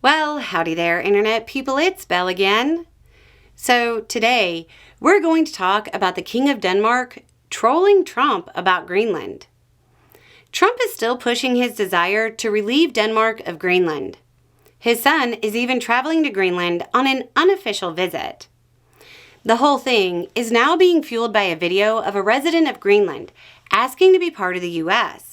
Well, howdy there, Internet people. It's Belle again. So today, we're going to talk about the King of Denmark trolling Trump about Greenland. Trump is still pushing his desire to relieve Denmark of Greenland. His son is even traveling to Greenland on an unofficial visit. The whole thing is now being fueled by a video of a resident of Greenland asking to be part of the U.S.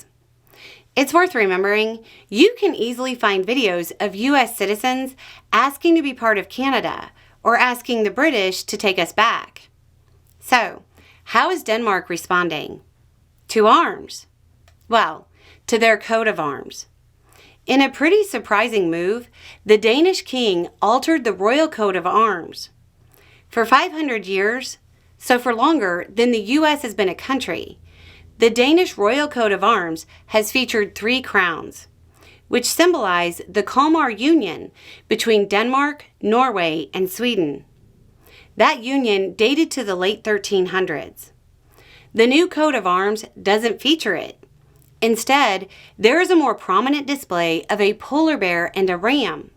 It's worth remembering, you can easily find videos of U.S. citizens asking to be part of Canada or asking the British to take us back. So, how is Denmark responding? To arms. Well, to their coat of arms. In a pretty surprising move, the Danish king altered the royal coat of arms. For 500 years, so for longer than the U.S. has been a country, the Danish royal coat of arms has featured 3 crowns, which symbolize the Kalmar Union between Denmark, Norway, and Sweden. That union dated to the late 1300s. The new coat of arms doesn't feature it. Instead, there is a more prominent display of a polar bear and a ram.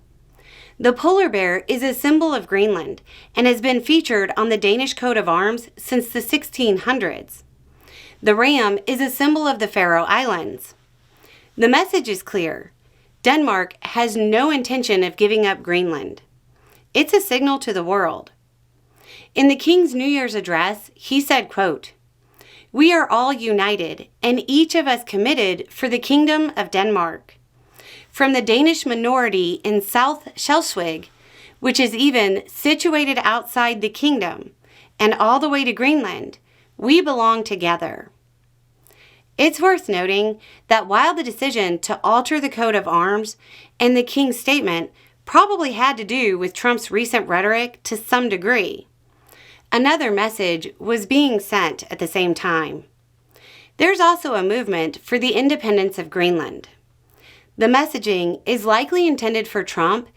The polar bear is a symbol of Greenland and has been featured on the Danish coat of arms since the 1600s. The ram is a symbol of the Faroe Islands. The message is clear. Denmark has no intention of giving up Greenland. It's a signal to the world. In the King's New Year's address, he said, quote, "We are all united and each of us committed for the Kingdom of Denmark. From the Danish minority in South Schleswig, which is even situated outside the kingdom, and all the way to Greenland, we belong together." It's worth noting that while the decision to alter the coat of arms and the king's statement probably had to do with Trump's recent rhetoric to some degree, another message was being sent at the same time. There's also a movement for the independence of Greenland. The messaging is likely intended for Trump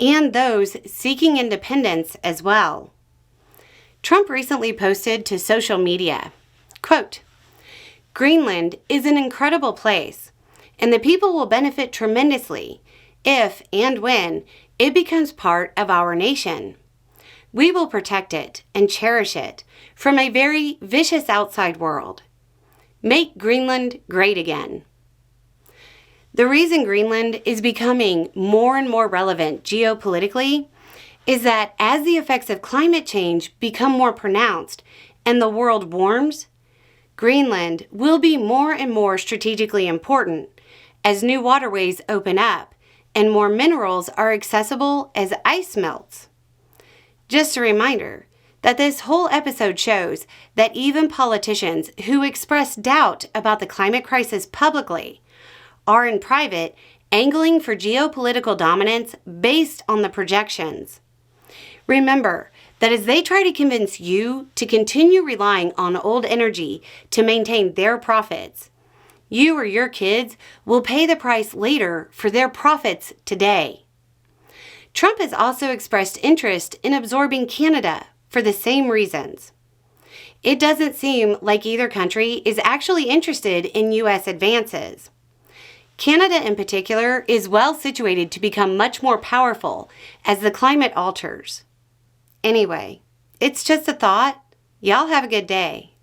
and those seeking independence as well. Trump recently posted to social media, quote, "Greenland is an incredible place, and the people will benefit tremendously if and when it becomes part of our nation. We will protect it and cherish it from a very vicious outside world. Make Greenland great again." The reason Greenland is becoming more and more relevant geopolitically is that as the effects of climate change become more pronounced and the world warms, Greenland will be more and more strategically important as new waterways open up and more minerals are accessible as ice melts. Just a reminder that this whole episode shows that even politicians who express doubt about the climate crisis publicly are in private angling for geopolitical dominance based on the projections. Remember that as they try to convince you to continue relying on old energy to maintain their profits, you or your kids will pay the price later for their profits today. Trump has also expressed interest in absorbing Canada for the same reasons. It doesn't seem like either country is actually interested in U.S. advances. Canada in particular is well situated to become much more powerful as the climate alters. Anyway, it's just a thought. Y'all have a good day.